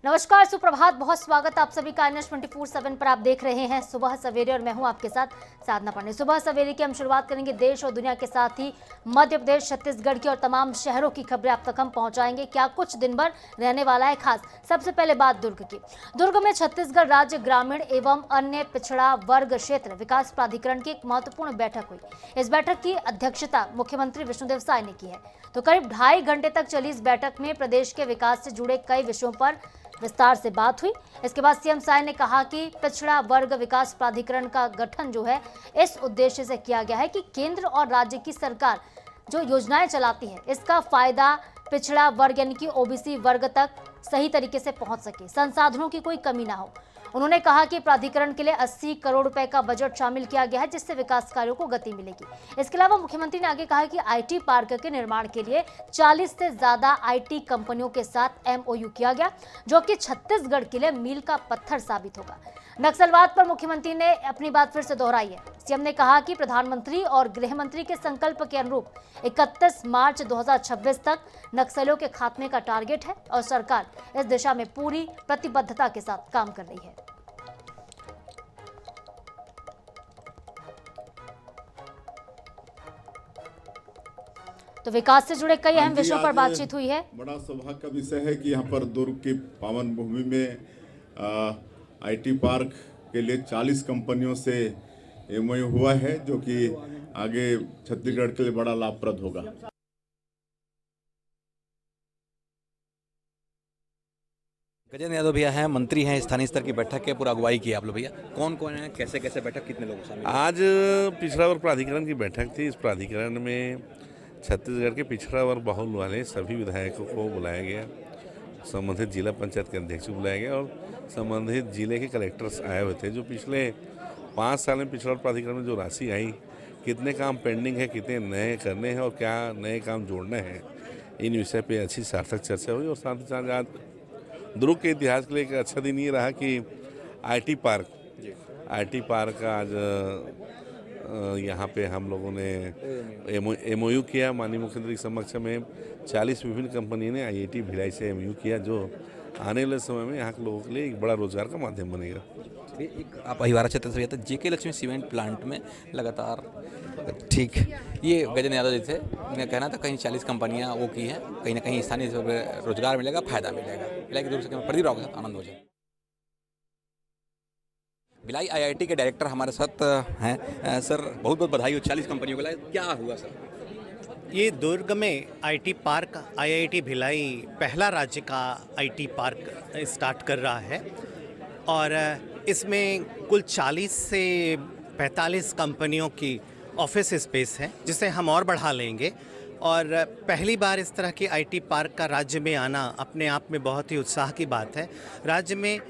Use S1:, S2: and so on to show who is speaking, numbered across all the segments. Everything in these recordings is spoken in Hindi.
S1: नमस्कार, सुप्रभात, बहुत स्वागत आप सभी का NH 24/7 पर। आप देख रहे हैं सुबह सवेरे और मैं हूं आपके साथ साधना पांडे। सुबह सवेरे की हम शुरुआत करेंगे देश और दुनिया के साथ ही मध्य प्रदेश, छत्तीसगढ़ की और तमाम शहरों की खबरें आप तक हम पहुंचाएंगे। क्या कुछ दिन भर रहने वाला है खास। सबसे पहले बात दुर्ग की। दुर्ग में छत्तीसगढ़ राज्य ग्रामीण एवं अन्य पिछड़ा वर्ग क्षेत्र विकास प्राधिकरण की एक महत्वपूर्ण बैठक हुई। इस बैठक की अध्यक्षता मुख्यमंत्री विष्णुदेव साय ने की है। तो करीब 2.5 घंटे तक चली इस बैठक में प्रदेश के विकास से जुड़े कई विषयों पर विस्तार से बात हुई। इसके बाद सीएम साय ने कहा कि पिछड़ा वर्ग विकास प्राधिकरण का गठन जो है इस उद्देश्य से किया गया है कि केंद्र और राज्य की सरकार जो योजनाएं चलाती है इसका फायदा पिछड़ा वर्ग यानी कि ओबीसी वर्ग तक सही तरीके से पहुंच सके, संसाधनों की कोई कमी ना हो। उन्होंने कहा कि प्राधिकरण के लिए 80 करोड़ रुपए का बजट शामिल किया गया है जिससे विकास कार्यों को गति मिलेगी। इसके अलावा मुख्यमंत्री ने आगे कहा कि आईटी पार्क के निर्माण के लिए 40 से ज्यादा आईटी कंपनियों के साथ MOU किया गया जो कि छत्तीसगढ़ के लिए मील का पत्थर साबित होगा। नक्सलवाद पर मुख्यमंत्री ने अपनी बात फिर से दोहराई है। सीएम ने कहा कि प्रधानमंत्री और गृह मंत्री के संकल्प के अनुरूप 31 मार्च 2026 तक नक्सलियों के खात्मे का टारगेट है और सरकार इस दिशा में पूरी प्रतिबद्धता के साथ काम कर रही है। तो विकास से जुड़े कई अहम विषयों पर बातचीत हुई है।
S2: बड़ा सौभाग्य का विषय है कि यहाँ पर दुर्ग की पावन भूमि में आईटी पार्क के लिए 40 कंपनियों से MOU हुआ है जो कि आगे छत्तीसगढ़ के लिए बड़ा लाभप्रद होगा।
S3: गजेंद्र यादव भैया हैं, मंत्री हैं, स्थानीय स्तर की बैठक के पूरा अगुवाई की आप लोग भैया। कौन कौन है, कैसे कैसे बैठक, कितने लोग शामिल?
S4: आज पिछड़ा वर्ग प्राधिकरण की बैठक थी। इस प्राधिकरण में छत्तीसगढ़ के पिछड़ा वर्ग बहुल वाले सभी विधायकों को बुलाया गया, संबंधित जिला पंचायत के अध्यक्ष को बुलाया गया और संबंधित जिले के कलेक्टर्स आए हुए थे। जो पिछले 5 साल में पिछड़ा वर्ग प्राधिकरण में जो राशि आई, कितने काम पेंडिंग है, कितने नए करने हैं और क्या नए काम जोड़ने हैं, इन विषय पे अच्छी सार्थक चर्चा हुई। और साथ ही साथ आज दुर्ग के इतिहास के लिए एक अच्छा दिन ये रहा कि आईटी पार्क का आज यहाँ पे हम लोगों ने MOU किया। माननीय मुख्यमंत्री के समक्ष में 40 विभिन्न कंपनी ने IIT भिलाई से MOU किया जो आने वाले समय में यहाँ के लोगों के लिए एक बड़ा रोजगार का माध्यम बनेगा।
S3: एक आप अहिवारा क्षेत्र से तो JK लक्ष्मी सीमेंट प्लांट में लगातार ठीक ये गजेंद्र यादव जी थे, उन्हें कहना था कहीं 40 कंपनियाँ वो की हैं, कहीं ना कहीं स्थानीय रोजगार मिलेगा, फायदा मिलेगा। भिलाई की दूर से प्रदीप राव के साथ आनंद हो जाए। भिलाई IIT के डायरेक्टर हमारे साथ हैं। सर बहुत बहुत बधाई हो 40 कंपनियों के लिए, क्या हुआ सर?
S5: ये दुर्ग में आईटी पार्क IIT भिलाई पहला राज्य का आईटी पार्क स्टार्ट कर रहा है और इसमें कुल 40 से 45 कंपनियों की ऑफिस स्पेस है जिसे हम और बढ़ा लेंगे। और पहली बार इस तरह के आईटी पार्क का राज्य में आना अपने आप में बहुत ही उत्साह की बात है। राज्य में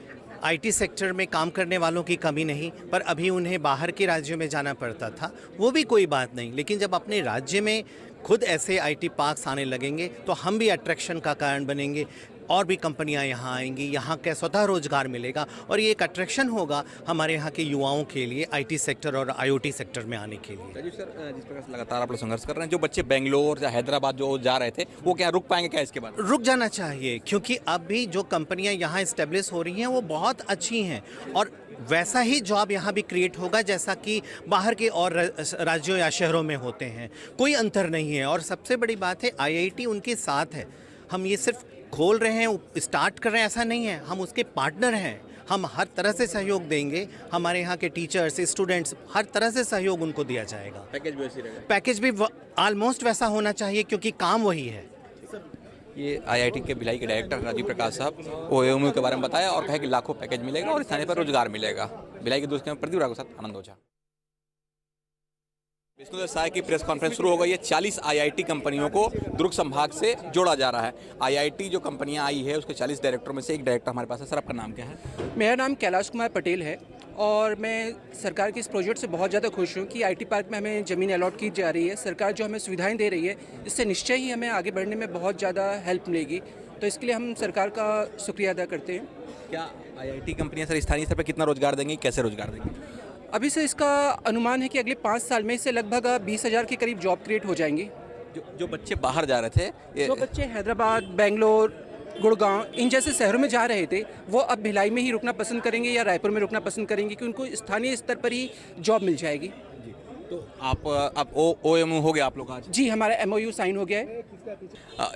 S5: आईटी सेक्टर में काम करने वालों की कमी नहीं, पर अभी उन्हें बाहर के राज्यों में जाना पड़ता था, वो भी कोई बात नहीं। लेकिन जब अपने राज्य में खुद ऐसे आईटी पार्क्स आने लगेंगे तो हम भी अट्रैक्शन का कारण बनेंगे, और भी कंपनियां यहाँ आएंगी, यहाँ का स्वतः रोजगार मिलेगा और ये एक अट्रैक्शन होगा हमारे यहाँ के युवाओं के लिए आईटी सेक्टर और IoT सेक्टर में आने के लिए।
S3: राजीव सर, जिस प्रकार से लगातार आप लोग संघर्ष कर रहे हैं, जो बच्चे बेंगलोर या हैदराबाद जो जा रहे थे वो क्या रुक पाएंगे क्या इसके बाद?
S5: रुक जाना चाहिए, क्योंकि अभी जो कंपनियां यहाँ इस्टेब्लिश हो रही हैं वो बहुत अच्छी हैं और वैसा ही जॉब यहाँ भी क्रिएट होगा जैसा कि बाहर के और राज्यों या शहरों में होते हैं। कोई अंतर नहीं है। और सबसे बड़ी बात है IIT उनके साथ है। हम ये सिर्फ खोल रहे हैं, स्टार्ट कर रहे हैं ऐसा नहीं है, हम उसके पार्टनर हैं। हम हर तरह से सहयोग देंगे, हमारे यहाँ के टीचर्स, स्टूडेंट्स, हर तरह से सहयोग उनको दिया जाएगा।
S3: पैकेज भी वैसे रहेगा?
S5: पैकेज भी ऑलमोस्ट वैसा होना चाहिए क्योंकि काम वही है।
S3: ये IIT के भिलाई के डायरेक्टर राजीव प्रकाश साहब वो MOU के बारे में बताया और कहा कि लाखों पैकेज मिलेगा और स्थानीय पर रोजगार मिलेगा। भिलाई के दोस्त प्रदीप राव के साथ आनंद ओझा। विष्णुदेव साय की प्रेस कॉन्फ्रेंस शुरू हो गई है। 40 IIT कंपनियों को दुर्ग संभाग से जोड़ा जा रहा है। IIT जो कंपनियां आई है उसके 40 डायरेक्टरों में से एक डायरेक्टर हमारे पास है। सर आपका नाम क्या है?
S6: मेरा नाम कैलाश कुमार पटेल है और मैं सरकार के इस प्रोजेक्ट से बहुत ज़्यादा खुश हूँ कि आईटी पार्क में हमें ज़मीन अलॉट की जा रही है। सरकार जो हमें सुविधाएं दे रही है इससे निश्चय ही हमें आगे बढ़ने में बहुत ज़्यादा हेल्प मिलेगी, तो इसके लिए हम सरकार का शुक्रिया अदा करते हैं।
S3: क्या IIT कंपनियाँ सर स्थानीय स्तर पर कितना रोजगार देंगी, कैसे रोजगार देंगी?
S6: अभी से इसका अनुमान है कि अगले 5 साल में इससे लगभग 20,000 के करीब जॉब क्रिएट हो जाएंगी।
S3: जो बच्चे बाहर जा रहे थे
S6: जो बच्चे हैदराबाद, बेंगलोर गुड़गांव इन जैसे शहरों में जा रहे थे वो अब भिलाई में ही रुकना पसंद करेंगे या रायपुर में रुकना पसंद करेंगे कि उनको स्थानीय स्तर पर ही जॉब मिल जाएगी।
S3: तो आप OMU हो गया आप लोग आज?
S6: जी, हमारा MOU साइन हो गया है।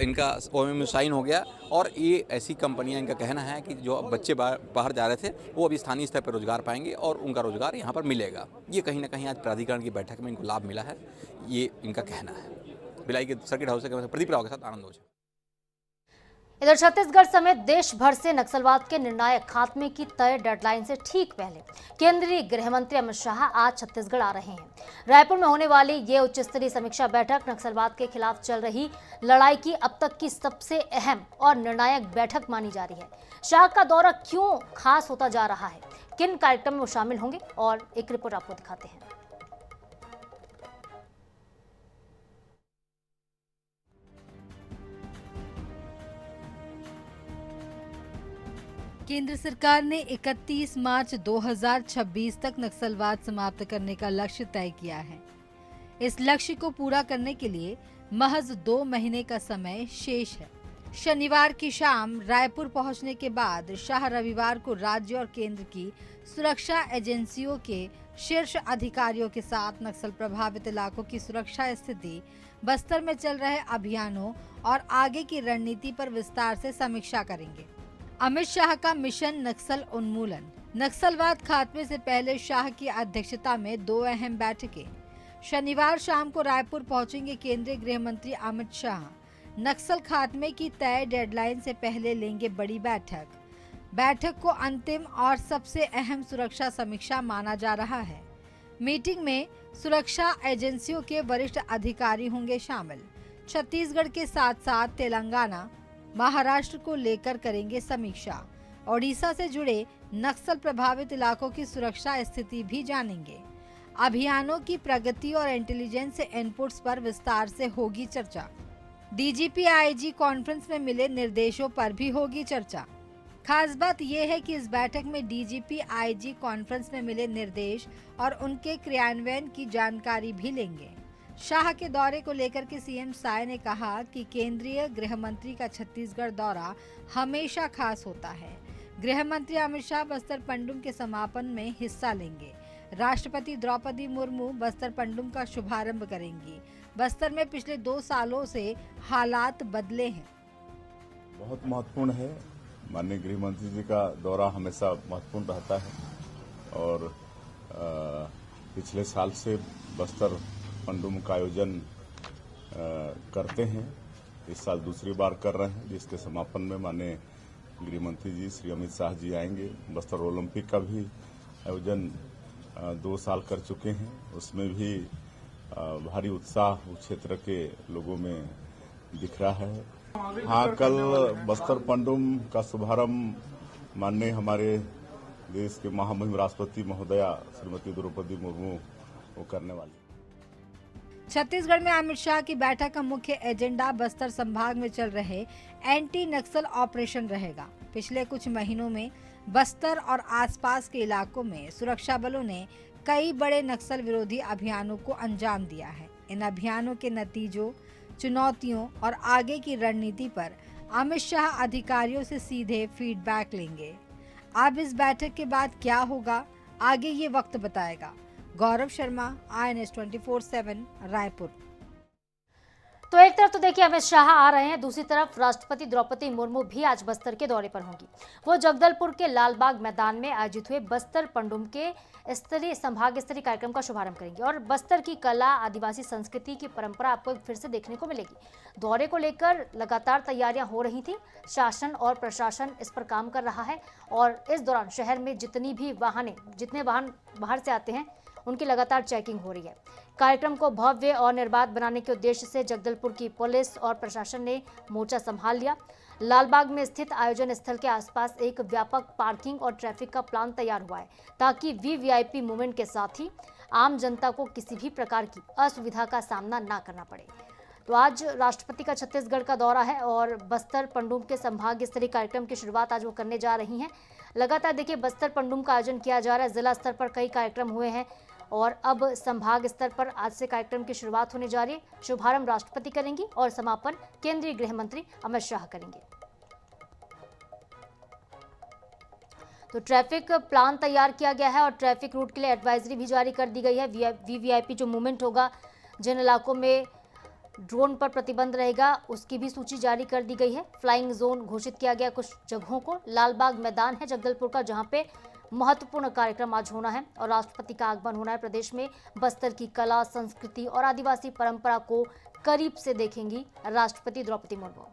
S3: इनका OMU साइन हो गया और ये ऐसी कंपनियां, इनका कहना है कि जो बच्चे बाहर जा रहे थे वो अभी स्थानीय स्तर पर रोजगार पाएंगे और उनका रोजगार यहाँ पर मिलेगा। ये कहीं ना कहीं आज प्राधिकरण की बैठक में इनको लाभ मिला है, ये इनका कहना है। भिलाई के सर्किट हाउस से प्रदीप राव के साथ आनंद ओझा।
S1: इधर छत्तीसगढ़ समेत देश भर से नक्सलवाद के निर्णायक खात्मे की तय डेडलाइन से ठीक पहले केंद्रीय गृह मंत्री अमित शाह आज छत्तीसगढ़ आ रहे हैं। रायपुर में होने वाली ये उच्च स्तरीय समीक्षा बैठक नक्सलवाद के खिलाफ चल रही लड़ाई की अब तक की सबसे अहम और निर्णायक बैठक मानी जा रही है। शाह का दौरा क्यों खास होता जा रहा है, किन कार्यक्रम में वो शामिल होंगे, और एक रिपोर्ट आपको दिखाते हैं।
S7: केंद्र सरकार ने 31 मार्च 2026 तक नक्सलवाद समाप्त करने का लक्ष्य तय किया है। इस लक्ष्य को पूरा करने के लिए महज 2 महीने का समय शेष है। शनिवार की शाम रायपुर पहुंचने के बाद शाह रविवार को राज्य और केंद्र की सुरक्षा एजेंसियों के शीर्ष अधिकारियों के साथ नक्सल प्रभावित इलाकों की सुरक्षा स्थिति, बस्तर में चल रहे अभियानों और आगे की रणनीति पर विस्तार से समीक्षा करेंगे। अमित शाह का मिशन नक्सल उन्मूलन। नक्सलवाद खात्मे से पहले शाह की अध्यक्षता में 2 अहम बैठकें। शनिवार शाम को रायपुर पहुंचेंगे केंद्रीय गृह मंत्री अमित शाह। नक्सल खात्मे की तय डेडलाइन से पहले लेंगे बड़ी बैठक को अंतिम और सबसे अहम सुरक्षा समीक्षा माना जा रहा है। मीटिंग में सुरक्षा एजेंसियों के वरिष्ठ अधिकारी होंगे शामिल। छत्तीसगढ़ के साथ साथ तेलंगाना, महाराष्ट्र को लेकर करेंगे समीक्षा। ओडिशा से जुड़े नक्सल प्रभावित इलाकों की सुरक्षा स्थिति भी जानेंगे। अभियानों की प्रगति और इंटेलिजेंस इनपुट्स पर विस्तार से होगी चर्चा। डीजीपी आईजी कॉन्फ्रेंस में मिले निर्देशों पर भी होगी चर्चा। खास बात यह है कि इस बैठक में डीजीपी आईजी कॉन्फ्रेंस में मिले निर्देश और उनके क्रियान्वयन की जानकारी भी लेंगे। शाह के दौरे को लेकर के सीएम साय ने कहा कि केंद्रीय गृह मंत्री का छत्तीसगढ़ दौरा हमेशा खास होता है। गृह मंत्री अमित शाह बस्तर पंडुम के समापन में हिस्सा लेंगे। राष्ट्रपति द्रौपदी मुर्मू बस्तर पंडुम का शुभारंभ करेंगी। बस्तर में पिछले 2 सालों से हालात बदले हैं।
S2: बहुत महत्वपूर्ण है। माननीय गृह मंत्री जी का दौरा हमेशा महत्वपूर्ण रहता है और पिछले साल से बस्तर पंडुम का आयोजन करते हैं। इस साल दूसरी बार कर रहे हैं, जिसके समापन में माननीय गृह मंत्री जी श्री अमित शाह जी आएंगे। बस्तर ओलंपिक का भी आयोजन 2 साल कर चुके हैं, उसमें भी भारी उत्साह उस क्षेत्र के लोगों में दिख रहा है। हाँ, कल बस्तर पंडुम का शुभारंभ माननीय हमारे देश के महामहिम राष्ट्रपति महोदया श्रीमती द्रौपदी मुर्मू वो करने वाली।
S7: छत्तीसगढ़ में अमित शाह की बैठक का मुख्य एजेंडा बस्तर संभाग में चल रहे एंटी नक्सल ऑपरेशन रहेगा। पिछले कुछ महीनों में बस्तर और आसपास के इलाकों में सुरक्षा बलों ने कई बड़े नक्सल विरोधी अभियानों को अंजाम दिया है। इन अभियानों के नतीजों, चुनौतियों और आगे की रणनीति पर अमित शाह अधिकारियों से सीधे फीडबैक लेंगे। अब इस बैठक के बाद क्या होगा, आगे ये वक्त बताएगा। गौरव शर्मा, INS 24/7 रायपुर।
S1: तो एक तरफ तो देखिए अमित शाह आ रहे हैं, दूसरी तरफ राष्ट्रपति द्रौपदी मुर्मू भी आज बस्तर के दौरे पर होंगी। वो जगदलपुर के लालबाग मैदान में आयोजित हुए बस्तर पंडुम के स्तरीय संभाग स्तरीय कार्यक्रम का शुभारंभ करेंगे और बस्तर की कला, आदिवासी संस्कृति की परंपरा आपको फिर से देखने को मिलेगी। दौरे को लेकर लगातार तैयारियां हो रही थी। शासन और प्रशासन इस पर काम कर रहा है और इस दौरान शहर में जितने वाहन बाहर से आते हैं उनकी लगातार चेकिंग हो रही है। कार्यक्रम को भव्य और निर्बाध बनाने के उद्देश्य से जगदलपुर की पुलिस और प्रशासन ने मोर्चा संभाल लिया। लालबाग में स्थित आयोजन स्थल के आसपास एक व्यापक पार्किंग और ट्रैफिक का प्लान तैयार हुआ है ताकि वीवीआईपी मूवमेंट के साथ ही आम जनता को किसी भी प्रकार की असुविधा का सामना ना करना पड़े। तो आज राष्ट्रपति का छत्तीसगढ़ का दौरा है और बस्तर पंडुम के संभाग स्तरीय कार्यक्रम की शुरुआत आज वो करने जा रही हैं। लगातार देखिए बस्तर पंडुम का आयोजन किया जा रहा है। जिला स्तर पर कई कार्यक्रम हुए हैं और अब संभाग स्तर पर आज से कार्यक्रम की शुरुआत होने जा रही है। शुभारंभ राष्ट्रपति करेंगी और समापन केंद्रीय गृह मंत्री अमित शाह करेंगे। तो ट्रैफिक प्लान तैयार किया गया है और ट्रैफिक रूट के लिए एडवाइजरी भी जारी कर दी गई है। वीवीआईपी जो मूवमेंट होगा, जिन इलाकों में ड्रोन पर प्रतिबंध रहेगा, उसकी भी सूची जारी कर दी गई है। फ्लाइंग जोन घोषित किया गया कुछ जगहों को। लालबाग मैदान है जगदलपुर का, जहां पे महत्वपूर्ण कार्यक्रम आज होना है और राष्ट्रपति का आगमन होना है। प्रदेश में बस्तर की कला, संस्कृति और आदिवासी परंपरा को करीब से देखेंगी राष्ट्रपति द्रौपदी मुर्मू।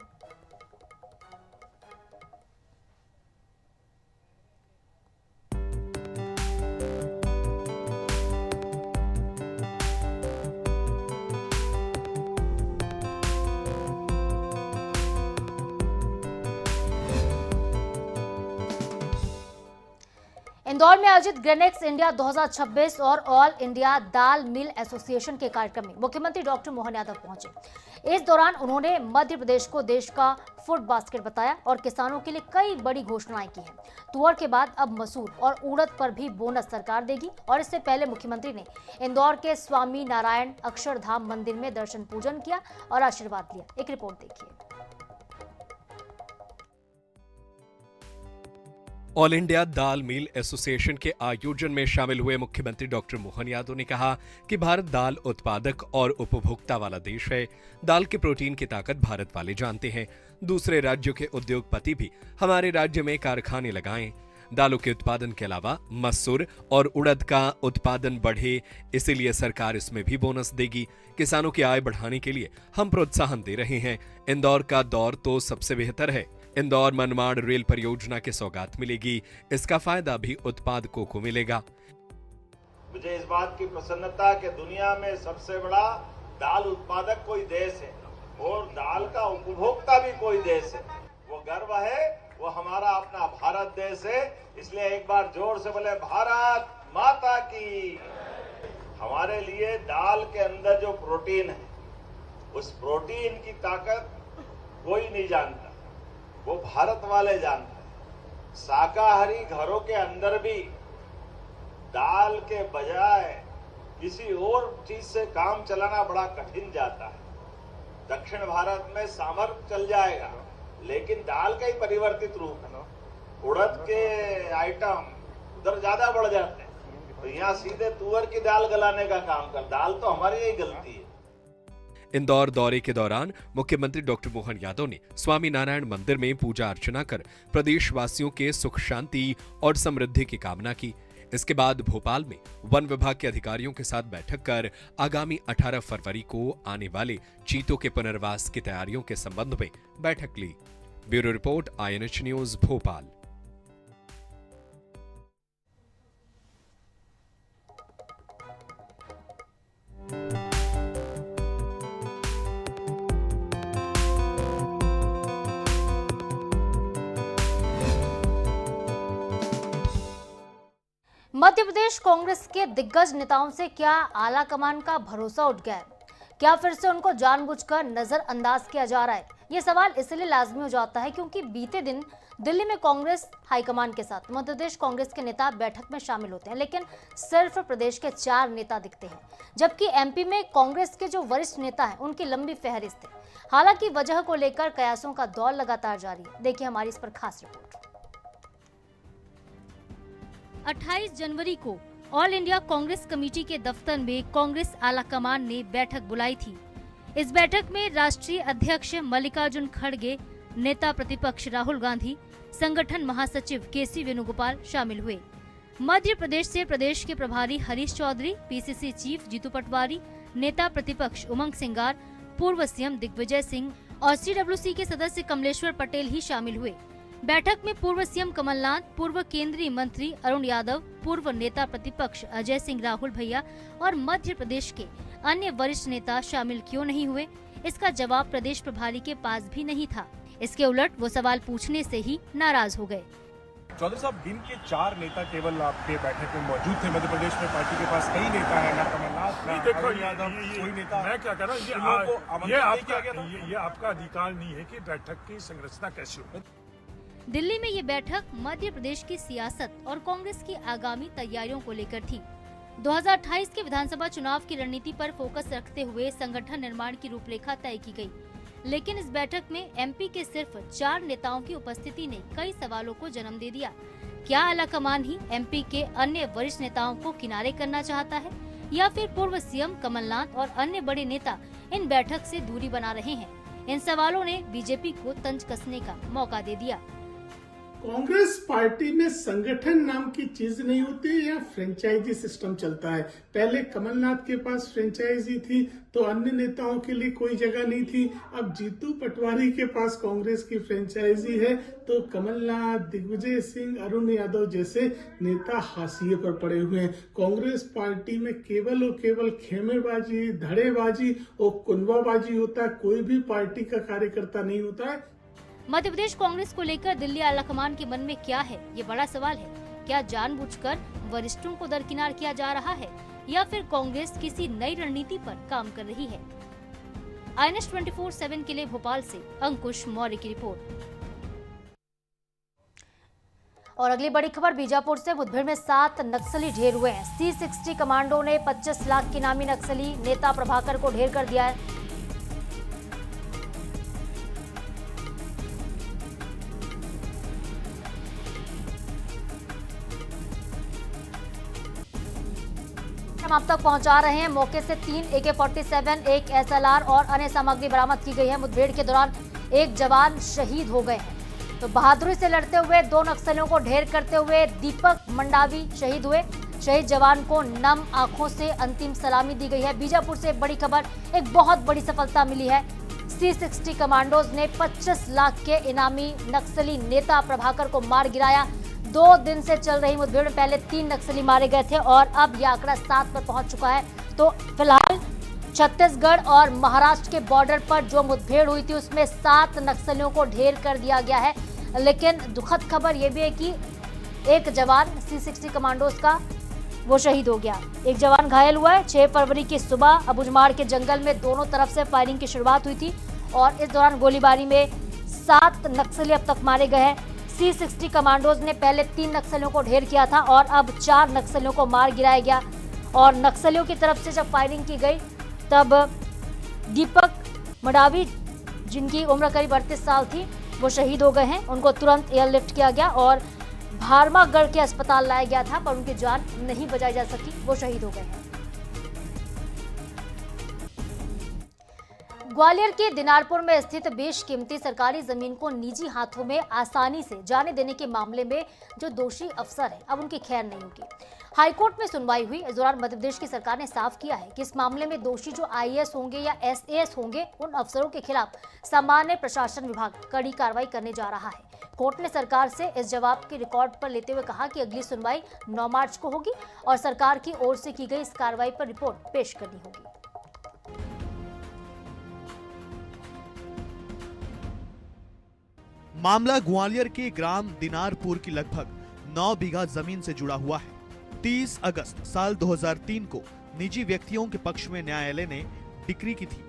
S1: इंदौर में आयोजित ग्रेनेक्स इंडिया 2026 और ऑल इंडिया दाल मिल एसोसिएशन के कार्यक्रम में मुख्यमंत्री डॉक्टर मोहन यादव पहुंचे। इस दौरान उन्होंने मध्य प्रदेश को देश का फूड बास्केट बताया और किसानों के लिए कई बड़ी घोषणाएं की हैं। तुअर के बाद अब मसूर और उड़द पर भी बोनस सरकार देगी और इससे पहले मुख्यमंत्री ने इंदौर के स्वामी नारायण अक्षरधाम मंदिर में दर्शन पूजन किया और आशीर्वाद लिया। एक रिपोर्ट देखिए।
S8: ऑल इंडिया दाल मिल एसोसिएशन के आयोजन में शामिल हुए मुख्यमंत्री डॉक्टर मोहन यादव ने कहा कि भारत दाल उत्पादक और उपभोक्ता वाला देश है। दाल के प्रोटीन की ताकत भारत वाले जानते हैं। दूसरे राज्यों के उद्योगपति भी हमारे राज्य में कारखाने लगाएं। दालों के उत्पादन के अलावा मसूर और उड़द का उत्पादन बढ़े, इसीलिए सरकार इसमें भी बोनस देगी। किसानों की आय बढ़ाने के लिए हम प्रोत्साहन दे रहे हैं। इंदौर का दौर तो सबसे बेहतर है। इंदौर मनमाड़ रेल परियोजना की सौगात मिलेगी, इसका फायदा भी उत्पादकों को मिलेगा।
S9: मुझे इस बात की प्रसन्नता कि दुनिया में सबसे बड़ा दाल उत्पादक कोई देश है और दाल का उपभोक्ता भी कोई देश है। वो गर्व है, वो हमारा अपना भारत देश है। इसलिए एक बार जोर से बोले भारत माता की। हमारे लिए दाल के अंदर जो प्रोटीन है, उस प्रोटीन की ताकत कोई नहीं जानता, वो भारत वाले जानते हैं। शाकाहारी घरों के अंदर भी दाल के बजाय किसी और चीज से काम चलाना बड़ा कठिन जाता है। दक्षिण भारत में सांभर चल जाएगा, लेकिन दाल का ही परिवर्तित रूप है। उड़द के आइटम उधर ज्यादा बढ़ जाते हैं, तो यहाँ सीधे तुअर की दाल गलाने का काम कर। दाल तो हमारी यही गलती है।
S8: इंदौर दौरे के दौरान मुख्यमंत्री डॉक्टर मोहन यादव ने स्वामी नारायण मंदिर में पूजा अर्चना कर प्रदेशवासियों के सुख शांति और समृद्धि की कामना की। इसके बाद भोपाल में वन विभाग के अधिकारियों के साथ बैठक कर आगामी 18 फरवरी को आने वाले चीतों के पुनर्वास की तैयारियों के संबंध में बैठक ली। Bureau report, INH news, Bhopal.
S1: Madhya Pradesh Congress के दिग्गज नेताओं से क्या आला कमान का भरोसा उठ गया है? क्या फिर से उनको जानबूझकर नजरअंदाज किया जा रहा है? ये सवाल इसलिए लाजमी हो जाता है क्योंकि बीते दिन दिल्ली में कांग्रेस हाईकमान के साथ मध्य प्रदेश कांग्रेस के नेता बैठक में शामिल होते हैं, लेकिन सिर्फ प्रदेश के 4 नेता दिखते हैं, जबकि एमपी में कांग्रेस के जो वरिष्ठ नेता हैं उनकी लंबी फहरिस्त है। हालांकि वजह को लेकर कयासों का दौर लगातार जारी है। देखिए हमारी इस पर खास रिपोर्ट। 28 जनवरी को ऑल इंडिया कांग्रेस कमेटी के दफ्तर में कांग्रेस आलाकमान ने बैठक बुलाई थी। इस बैठक में राष्ट्रीय अध्यक्ष मल्लिकार्जुन खड़गे, नेता प्रतिपक्ष राहुल गांधी, संगठन महासचिव केसी वेणुगोपाल शामिल हुए। मध्य प्रदेश से प्रदेश के प्रभारी हरीश चौधरी, पीसीसी चीफ जीतू पटवारी, नेता प्रतिपक्ष उमंग सिंगार, पूर्व सीएम दिग्विजय सिंह और सीडब्ल्यूसी के सदस्य कमलेश्वर पटेल ही शामिल हुए। बैठक में पूर्व सीएम कमलनाथ, पूर्व केंद्रीय मंत्री अरुण यादव, पूर्व नेता प्रतिपक्ष अजय सिंह राहुल भैया और मध्य प्रदेश के अन्य वरिष्ठ नेता शामिल क्यों नहीं हुए, इसका जवाब प्रदेश प्रभारी के पास भी नहीं था। इसके उलट वो सवाल पूछने से ही नाराज हो गए।
S10: चौधरी साहब, दिन के 4 नेता केवल आपके बैठक में मौजूद थे। मध्य प्रदेश में पार्टी के पास कई नेता है, ना कमलनाथ, ना अरुण यादव, कोई नेता।
S11: मैं क्या कह रहा हूँ, ये आपका अधिकार नहीं है कि बैठक की संरचना कैसी हो।
S1: दिल्ली में ये बैठक मध्य प्रदेश की सियासत और कांग्रेस की आगामी तैयारियों को लेकर थी। 2028 के विधानसभा चुनाव की रणनीति पर फोकस रखते हुए संगठन निर्माण की रूपरेखा तय की गई, लेकिन इस बैठक में एमपी के सिर्फ 4 नेताओं की उपस्थिति ने कई सवालों को जन्म दे दिया। क्या आलाकमान ही एमपी के अन्य वरिष्ठ नेताओं को किनारे करना चाहता है या फिर पूर्व सीएम कमलनाथ और अन्य बड़े नेता इन बैठक से दूरी बना रहे हैं? इन सवालों ने बीजेपी को तंज कसने का मौका दे दिया।
S12: कांग्रेस पार्टी में संगठन नाम की चीज नहीं होती है या फ्रेंचाइजी सिस्टम चलता है। पहले कमलनाथ के पास फ्रेंचाइजी थी तो अन्य नेताओं के लिए कोई जगह नहीं थी। अब जीतू पटवारी के पास कांग्रेस की फ्रेंचाइजी है तो कमलनाथ, दिग्विजय सिंह, अरुण यादव जैसे नेता हाशिए पर पड़े हुए हैं। कांग्रेस पार्टी में केवल और केवल खेमेबाजी, धड़ेबाजी और कुनवाबाजी होता है। कोई भी पार्टी का कार्यकर्ता नहीं होता है।
S1: मध्य प्रदेश कांग्रेस को लेकर दिल्ली आलाकमान के मन में क्या है, ये बड़ा सवाल है। क्या जानबूझकर वरिष्ठों को दरकिनार किया जा रहा है या फिर कांग्रेस किसी नई रणनीति पर काम कर रही है? INS 24/7 के लिए भोपाल से अंकुश मौर्य की रिपोर्ट। और अगली बड़ी खबर बीजापुर से। मुठभेड़ में 7 नक्सली ढेर हुए हैं। C60 कमांडो ने 25 लाख के नामी नक्सली नेता प्रभाकर को ढेर कर दिया है। हम आप तक पहुंचा रहे हैं। मौके से 3 AK-47, 1 SLR और अन्य सामग्री बरामद की गई है। मुठभेड़ के दौरान एक जवान शहीद हो गए हैं। तो बहादुरी से लड़ते हुए 2 नक्सलियों को ढेर करते हुए दीपक मंडावी शहीद हुए। शहीद जवान को नम आंखों से अंतिम सलामी दी गई है। बीजापुर से एक बड़ी खबर, एक बहुत बड़ी सफलता मिली है। C60 कमांडोज ने 25 लाख के इनामी नक्सली नेता प्रभाकर को मार गिराया। 2 दिन से चल रही मुठभेड़ में पहले 3 नक्सली मारे गए थे और अब यह आंकड़ा 7 पर पहुंच चुका है। तो फिलहाल छत्तीसगढ़ और महाराष्ट्र के बॉर्डर पर जो मुठभेड़ हुई थी उसमें 7 नक्सलियों को ढेर कर दिया गया है। लेकिन दुखद खबर यह भी है कि एक जवान C60 कमांडोज का वो शहीद हो गया। एक जवान घायल हुआ है। 6 फरवरी की सुबह अबुझमाड़ के जंगल में दोनों तरफ से फायरिंग की शुरुआत हुई थी और इस दौरान गोलीबारी में 7 नक्सली अब तक मारे गए हैं। C60 कमांडोज ने पहले 3 नक्सलियों को ढेर किया था और अब 4 नक्सलियों को मार गिराया गया। और नक्सलियों की तरफ से जब फायरिंग की गई तब दीपक मंडावी, जिनकी उम्र करीब 38 साल थी, वो शहीद हो गए हैं। उनको तुरंत एयरलिफ्ट किया गया और भारमागढ़ के अस्पताल लाया गया था पर उनकी जान नहीं बचाई जा सकी, वो शहीद हो गए हैं। ग्वालियर के दिनारपुर में स्थित बेशकीमती सरकारी जमीन को निजी हाथों में आसानी से जाने देने के मामले में जो दोषी अफसर है अब उनकी खैर नहीं होगी। हाईकोर्ट में सुनवाई हुई। इस दौरान मध्य प्रदेश की सरकार ने साफ किया है कि इस मामले में दोषी जो IAS होंगे या SAS होंगे उन अफसरों के खिलाफ सामान्य प्रशासन विभाग कड़ी कार्रवाई करने जा रहा है। कोर्ट ने सरकार से इस जवाब के रिकॉर्ड पर लेते हुए कहा कि अगली सुनवाई 9 मार्च को होगी और सरकार की ओर से की गई इस कार्रवाई पर रिपोर्ट पेश करनी होगी।
S13: मामला ग्वालियर के ग्राम दिनारपुर की लगभग 9 बीघा जमीन से जुड़ा हुआ है। 30 अगस्त साल 2003 को निजी व्यक्तियों के पक्ष में न्यायालय ने डिक्री की थी।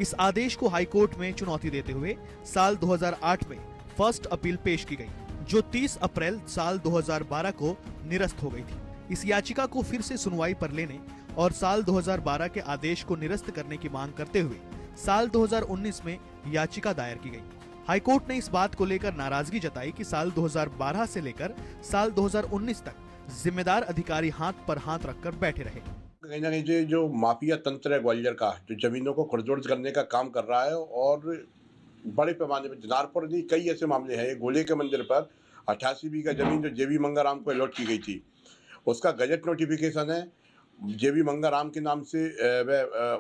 S13: इस आदेश को हाईकोर्ट में चुनौती देते हुए साल 2008 में फर्स्ट अपील पेश की गई, जो 30 अप्रैल साल 2012 को निरस्त हो गई थी। इस याचिका को फिर से सुनवाई पर लेने और साल 2012 के आदेश को निरस्त करने की मांग करते हुए साल 2019 में याचिका दायर की गई। हाईकोर्ट ने इस बात को लेकर नाराजगी जताई कि साल 2012 से लेकर साल 2019 तक जिम्मेदार अधिकारी हाथ पर हाथ रखकर बैठे रहे।
S14: कहीं ना कहीं जो माफिया तंत्र है ग्वालियर का, जो जमीनों को खड़जोड़ करने का काम कर रहा है और बड़े पैमाने पर दिनारपुर नहीं कई ऐसे मामले हैं। गोले के मंदिर पर 88 बीघा जमीन जो JV मंगाराम को अलॉट की गई थी, उसका गजट नोटिफिकेशन है। JV मंगाराम के नाम से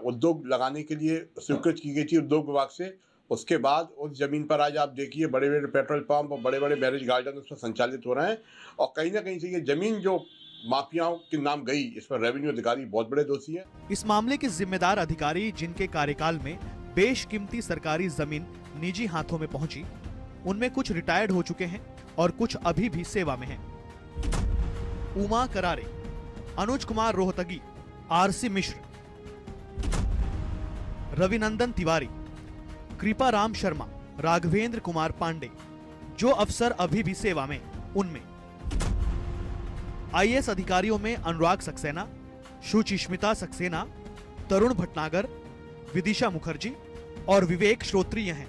S14: उद्योग लगाने के लिए स्वीकृत की गई थी उद्योग विभाग से। उसके बाद उस जमीन पर आज आप देखिए बड़े बड़े पेट्रोल पंप और बड़े बड़े मैरिज गार्डन उस पर संचालित हो रहे हैं और कहीं ना कहीं से ये जमीन जो माफियाओं के नाम गई, इस पर रेवेन्यू अधिकारी बहुत बड़े दोषी हैं।
S13: इस मामले के जिम्मेदार अधिकारी जिनके कार्यकाल में बेशकीमती सरकारी जमीन निजी हाथों में पहुंची, उनमें कुछ रिटायर्ड हो चुके हैं और कुछ अभी भी सेवा में हैं। उमा करारे, अनुज कुमार रोहतगी, RC मिश्र, रविनंदन तिवारी, कृपा राम शर्मा, राघवेंद्र कुमार पांडे, जो अफसर अभी भी सेवा में, उनमें IAS अधिकारियों में अनुराग सक्सेना, शुचिस्मिता सक्सेना, तरुण भटनागर, विदिशा मुखर्जी और विवेक श्रोत्रिय हैं।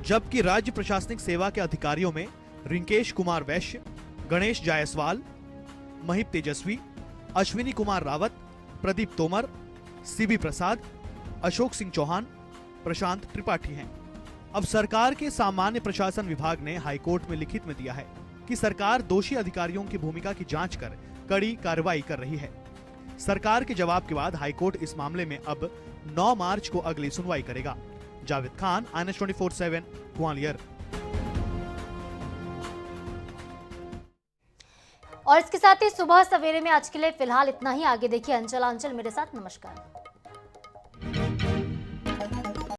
S13: जबकि राज्य प्रशासनिक सेवा के अधिकारियों में रिंकेश कुमार वैश्य, गणेश जायसवाल, महिप तेजस्वी, अश्विनी कुमार रावत, प्रदीप तोमर, सीबी प्रसाद, अशोक सिंह चौहान, प्रशांत त्रिपाठी हैं। अब सरकार के सामान्य प्रशासन विभाग ने हाईकोर्ट में लिखित में दिया है कि सरकार दोषी अधिकारियों की भूमिका की जांच कर कड़ी कार्रवाई कर रही है। सरकार के जवाब के बाद हाईकोर्ट इस मामले में अब 9 मार्च को अगली सुनवाई करेगा। जावेद खान, INS 24/7, ग्वालियर।
S1: और इसके साथ ही सुबह सवेरे में आज के लिए फिलहाल इतना ही। आगे देखिए अंचल मेरे साथ। नमस्कार।